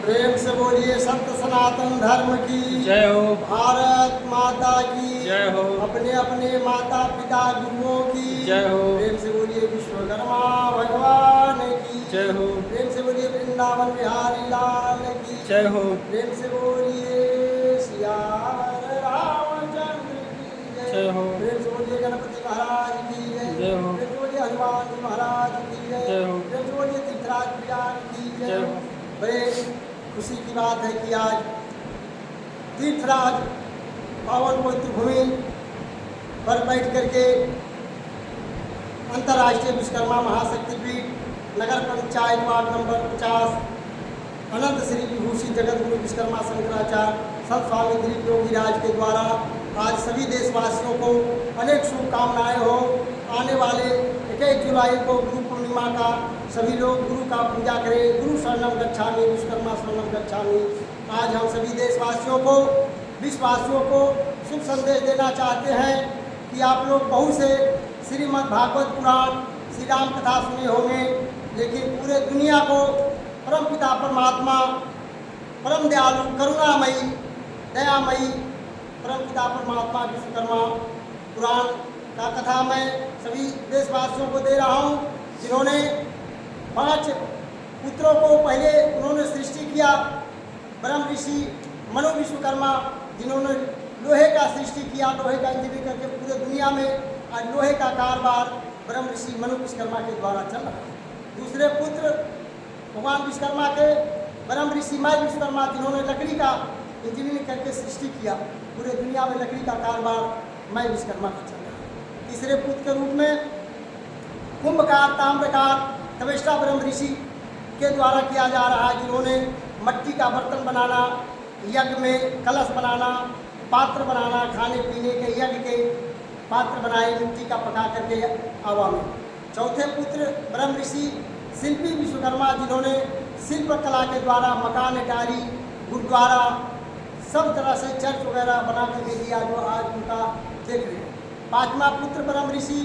प्रेम से बोलिए सत्य सनातन धर्म की जय हो। भारत माता की जय हो। अपने अपने माता पिता गुरुओं की जय हो। प्रेम से बोलिए विश्वकर्मा भगवान की जय हो। प्रेम से बोलिए वृंदावन बिहारी लाल की जय हो। प्रेम से बोलिए सियावर रामचंद्र की जय हो। प्रेम से बोलिए गणपति महाराज की जय हो। प्रेम से बोलिए हनुमान जी महाराज की जय हो। प्रेम से बोलिए तीर्थराज प्रियान की जय हो। बड़े खुशी की बात है कि आज तीर्थराज पावन पवित्र भूमि पर बैठ करके अंतर्राष्ट्रीय विश्वकर्मा महाशक्तिपीठ नगर पंचायत वार्ड नंबर 50 अनंत श्री विभूषी जगत गुरु विश्वकर्मा शंकराचार्य संत स्वामी दिलीप योगी राज के द्वारा आज सभी देशवासियों को अनेक शुभकामनाएं हो। आने वाले 21 जुलाई को गुरु पूर्णिमा का सभी लोग गुरु का पूजा करें। गुरु शरणम गच्छामि, विश्वकर्मा शरणम गच्छामि। आज हम सभी देशवासियों को विश्ववासियों को शुभ संदेश देना चाहते हैं कि आप लोग बहुत से श्रीमद् भागवत पुराण श्री राम कथा सुने होंगे, लेकिन पूरे दुनिया को परम पिता परमात्मा परम दयालु करुणामयी दयामयी परम पिता परमात्मा विश्वकर्मा पुराण का कथा मैं सभी देशवासियों को दे रहा हूँ, जिन्होंने 5 पुत्रों को पहले उन्होंने सृष्टि किया। ब्रह्म ऋषि मनु विश्वकर्मा जिन्होंने लोहे का सृष्टि किया, लोहे का इंजीनियरिंग करके पूरे दुनिया में आज लोहे का कारोबार ब्रह्म ऋषि मनु विश्वकर्मा के द्वारा चल रहा है। दूसरे पुत्र भगवान विश्वकर्मा के ब्रह्म ऋषि मय विश्वकर्मा जिन्होंने लकड़ी का इंजीनियरिंग करके सृष्टि किया, पूरे दुनिया में लकड़ी का कारोबार मय विश्वकर्मा का चल रहा है। तीसरे पुत्र के रूप में कुंभकार ताम्रकार तवेष्टा ब्रह्म ऋषि के द्वारा किया जा रहा है, जिन्होंने मट्टी का बर्तन बनाना, यज्ञ में कलश बनाना, पात्र बनाना, खाने पीने के यज्ञ के पात्र बनाए मिट्टी का पका करके हवा में। चौथे पुत्र ब्रह्म ऋषि शिल्पी विश्वकर्मा जिन्होंने शिल्प कला के द्वारा मकान अटारी गुरुद्वारा सब तरह से चर्च वगैरह बना करके दिया, जो आज उनका देख रहे हैं। पांचवा पुत्र ब्रह्म ऋषि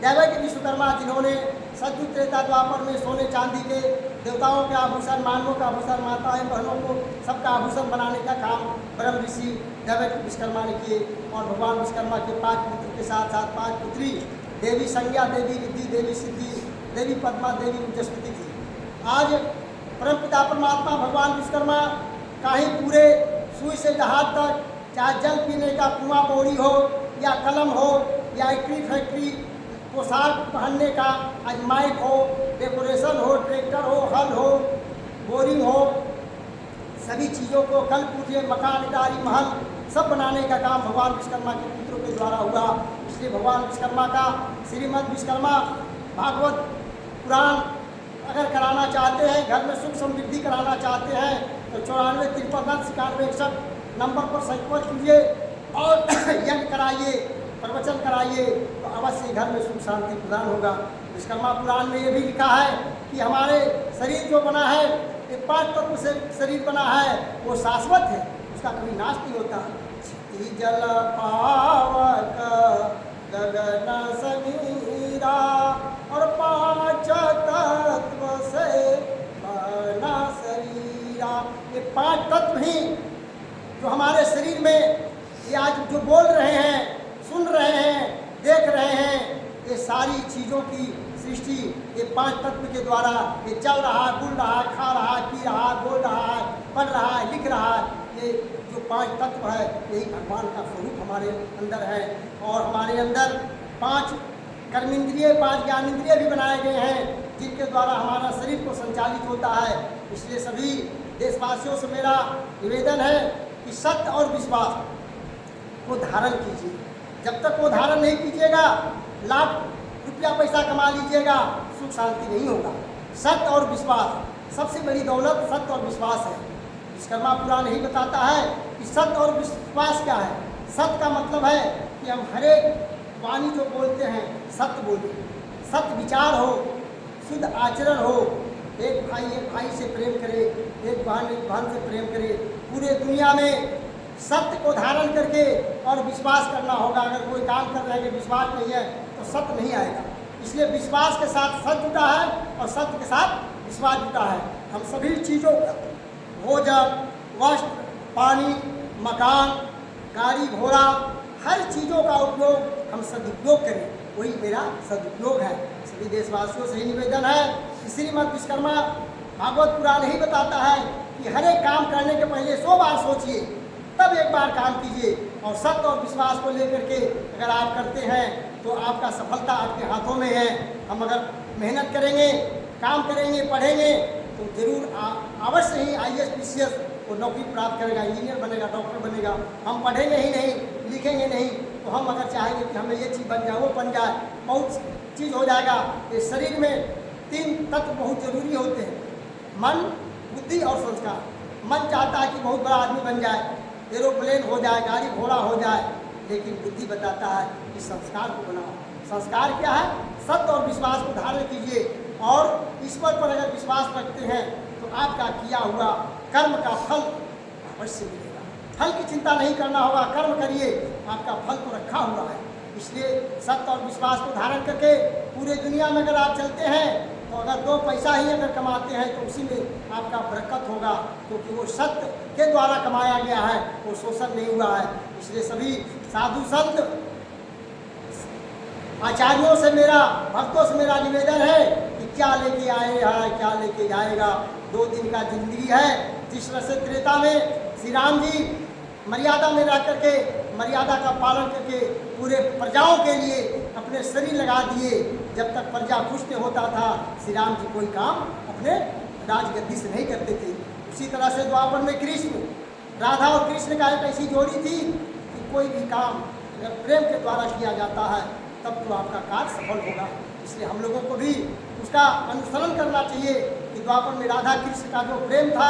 दैवज्ञ विश्वकर्मा जिन्होंने सतयुग त्रेता द्वापर में सोने चांदी के देवताओं के आभूषण, मानवों का आभूषण, माताएं बहनों को सबका आभूषण बनाने का काम ब्रह्म ऋषि दैवज्ञ विश्वकर्मा ने किए। और भगवान विश्वकर्मा के 5 पुत्र के साथ साथ 5 पुत्री देवी संज्ञा, देवी रिद्धि, देवी सिद्धि, देवी पद्मा, देवी उज्जस्पति थी। आज परमपिता परमात्मा भगवान विश्वकर्मा का ही पूरे सुई से जहाज तक, चाहे जल पीने का कुआं बोरी हो या कलम हो या इटरी फैक्ट्री, पोशाक पहनने का आज माइक हो, डेकोरेशन हो, ट्रैक्टर हो, हल हो, बोरिंग हो, सभी चीज़ों को कल पूजे मकान अटारी महल सब बनाने का काम भगवान विश्वकर्मा के पुत्रों के द्वारा हुआ। इसलिए भगवान विश्वकर्मा का श्रीमद् विश्वकर्मा भागवत पुराण अगर कराना चाहते हैं, घर में सुख समृद्धि कराना चाहते हैं, तो 94 53 91 61 नंबर पर संपर्क कीजिए और यज्ञ कराइए, प्रवचन कराइए, तो अवश्य घर में सुख शांति प्रदान होगा। विश्वकर्मा पुराण में ये भी लिखा है कि हमारे शरीर जो बना है, ये 5 तत्व से शरीर बना है, वो शाश्वत है, उसका कभी नाश नहीं होता। क्षिति जल पावक गगन समीरा और 5 तत्व से बना शरीरा। ये 5 तत्व ही जो हमारे शरीर में ये आज जो बोल रहे हैं, सुन रहे हैं, देख रहे हैं, ये सारी चीज़ों की सृष्टि ये 5 तत्व के द्वारा ये चल रहा है, बुल रहा है, खा रहा है, पी रहा है, बोल रहा है, पढ़ रहा है, लिख रहा है। ये जो 5 तत्व है यही भगवान का स्वरूप हमारे अंदर है। और हमारे अंदर 5 कर्मेंद्रिय, 5 ज्ञानेंद्रिय भी बनाए गए हैं, जिनके द्वारा हमारा शरीर को संचालित होता है। इसलिए सभी देशवासियों से मेरा निवेदन है कि सत्य और विश्वास को धारण कीजिए। जब तक वो धारण नहीं कीजिएगा, लाख रुपया पैसा कमा लीजिएगा, सुख शांति नहीं होगा। सत्य और विश्वास, सबसे बड़ी दौलत सत्य और विश्वास है। विश्वकर्मा पुराण यही बताता है कि सत्य और विश्वास क्या है। सत्य का मतलब है कि हम हर एक वाणी जो बोलते हैं सत्य बोलें, सत्य विचार हो, शुद्ध आचरण हो, एक भाई से प्रेम करे, एक बहन से प्रेम करे। पूरे दुनिया में सत्य को धारण करके और विश्वास करना होगा। अगर कोई काम कर रहे हैं कि विश्वास नहीं है तो सत्य नहीं आएगा। इसलिए विश्वास के साथ सत्य जुटा है और सत्य के साथ विश्वास जुटा है। हम सभी चीज़ों का भोजन, वस्त्र, पानी, मकान, गाड़ी घोड़ा, हर चीज़ों का उपयोग हम सदुपयोग करें, वही मेरा सदुपयोग है। सभी देशवासियों से ही निवेदन है कि श्रीमद् विश्वकर्मा भागवत पुराण ही बताता है कि हर एक काम करने के पहले 100 बार सोचिए, तब एक बार काम कीजिए। और सत्य और विश्वास को लेकर के अगर आप करते हैं तो आपका सफलता आपके हाथों में है। हम अगर मेहनत करेंगे, काम करेंगे, पढ़ेंगे तो जरूर अवश्य ही IAS PCS को नौकरी प्राप्त करेगा, इंजीनियर बनेगा, डॉक्टर बनेगा। हम पढ़ेंगे ही नहीं, लिखेंगे नहीं, तो हम अगर चाहेंगे कि हमें ये चीज़ बन जाए, वो बन जाए, बहुत चीज़ हो जाएगा। इस शरीर में 3 तत्व बहुत ज़रूरी होते हैं, मन, बुद्धि और संस्कार। मन चाहता है कि बहुत बड़ा आदमी बन जाए, एरोप्लेन हो जाए, गाड़ी घोड़ा हो जाए, लेकिन बुद्धि बताता है कि संस्कार को बनाओ। संस्कार क्या है? सत्य और विश्वास को धारण कीजिए, और ईश्वर पर अगर विश्वास रखते हैं तो आपका किया हुआ कर्म का फल अवश्य मिलेगा। फल की चिंता नहीं करना होगा, कर्म करिए, आपका फल तो रखा हुआ है। इसलिए सत्य और विश्वास को धारण करके पूरे दुनिया में अगर आप चलते हैं तो अगर 2 पैसा ही अगर कमाते हैं तो उसी में आपका बरकत होगा, क्योंकि वो सत्य के द्वारा कमाया गया है, वो शोषण नहीं हुआ है। इसलिए सभी साधु संत आचार्यों से मेरा, भक्तों से मेरा निवेदन है कि क्या लेके आए हैं, क्या लेके जाएगा। 2 दिन का जिंदगी है। जिस तरह से त्रेता में श्री राम जी मर्यादा में रह करके, मर्यादा का पालन करके पूरे प्रजाओं के लिए अपने शरीर लगा दिए, जब तक प्रजा खुश नहीं होता था श्री राम जी कोई काम अपने राजगद्दी से नहीं करते थे। उसी तरह से द्वापर में कृष्ण, राधा और कृष्ण का एक ऐसी जोड़ी थी कि कोई भी काम अगर प्रेम के द्वारा किया जाता है तब तो आपका कार्य सफल होगा। इसलिए हम लोगों को भी उसका अनुसरण करना चाहिए कि द्वापर में राधा कृष्ण का जो प्रेम था,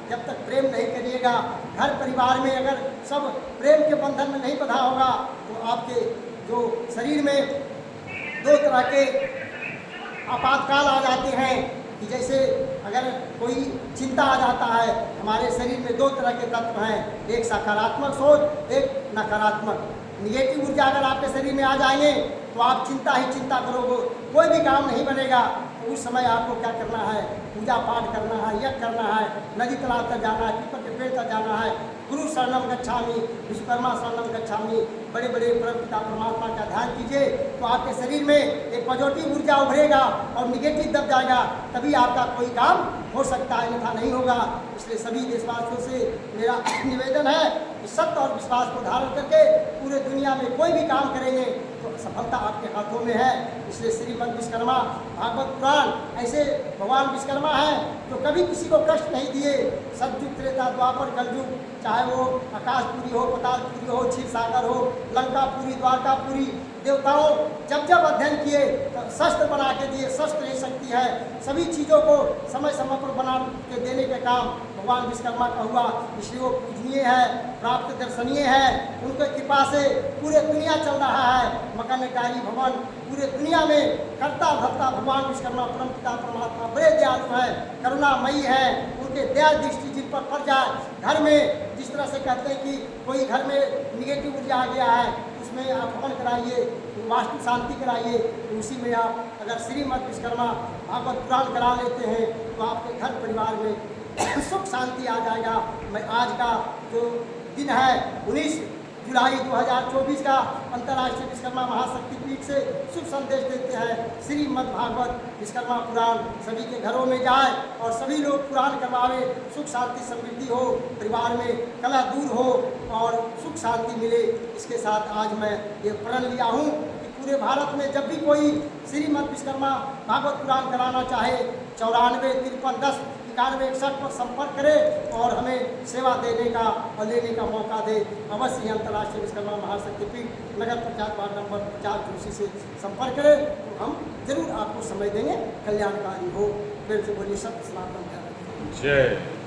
जब तक प्रेम नहीं करिएगा, घर परिवार में अगर सब प्रेम के बंधन में नहीं बंधा होगा तो आपके जो शरीर में 2 तरह के आपातकाल आ जाते हैं कि जैसे अगर कोई चिंता आ जाता है, हमारे शरीर में 2 तरह के तत्व हैं, एक सकारात्मक सोच, एक नकारात्मक। निगेटिव ऊर्जा अगर आपके शरीर में आ जाएंगे तो आप चिंता ही चिंता करोगे, कोई भी काम नहीं बनेगा। तो उस समय आपको क्या करना है? पूजा पाठ करना है, यज्ञ करना है, नदी तालाब तक जाना है, पीपल के पेड़ तक जाना है, गुरु शरणम गच्छामि, विश्वकर्मा शरणम गच्छामि, बड़े बड़े परमपिता परमात्मा का ध्यान कीजिए तो आपके शरीर में एक पॉजिटिव ऊर्जा उभरेगा और निगेटिव दब जाएगा, तभी आपका कोई काम हो सकता है, अन्यथा नहीं होगा। इसलिए सभी देशवासियों से मेरा निवेदन है कि सत्य और विश्वास को धारण करके पूरे दुनिया में कोई भी काम करेंगे तो सफलता आपके हाथों में है। इसलिए श्रीमद् विश्वकर्मा भागवत पुराण ऐसे भगवान विश्वकर्मा हैं जो कभी किसी को कष्ट नहीं दिए। सतयुग, त्रेता, द्वापर, कलयुग, चाहे वो आकाशपुरी हो, पतालपुरी हो, क्षीर सागर हो, लंकापुरी, द्वारकापुरी, देवताओं जब जब अध्ययन किए तो शस्त्र बना के दिए। शस्त्र ही शक्ति है। सभी चीज़ों को समय समय पर बना के देने के काम भगवान विश्वकर्मा का हुआ। इसलिए वो पूजनीय है, प्राप्त दर्शनीय है। उनके कृपा से पूरे दुनिया चल रहा है। मकानकारी भवन पूरे दुनिया में कर्ता धर्ता भगवान विश्वकर्मा परमपिता परमात्मा बड़े दयालु हैं, करुणामयी है। उनके दया दृष्टि जिन पर पड़ जाए, घर में जिस तरह से कहते हैं कि कोई घर में निगेटिव ऊर्जा आ गया है, उसमें आप हवन कराइए, वास्तु शांति कराइए, तो उसी में आप अगर श्रीमद् विश्वकर्मा भागवत पुराण करा लेते हैं तो आपके घर परिवार में सुख शांति आ जाएगा। मैं आज का जो दिन है 19 जुलाई 2024 का अंतर्राष्ट्रीय विश्वकर्मा महाशक्तिपीठ से शुभ संदेश देते हैं। श्रीमद् भागवत विश्वकर्मा पुराण सभी के घरों में जाए और सभी लोग पुराण करवावे, सुख शांति समृद्धि हो, परिवार में कलह दूर हो और सुख शांति मिले। इसके साथ आज मैं ये प्रण लिया हूँ कि पूरे भारत में जब भी कोई श्रीमद् विश्वकर्मा भागवत पुराण कराना चाहे 94 53 10 91 61 पर संपर्क करें और हमें सेवा देने का और लेने का मौका दे। अवश्य ही अंतर्राष्ट्रीय विश्वकर्मा महाशक्तिपीठ नगर प्रचार वार्ड नंबर 50 जोशी से संपर्क करें तो हम जरूर आपको समय देंगे, कल्याणकारी हो। फिर से बोलिए सत्य सनातन धर्म। जय।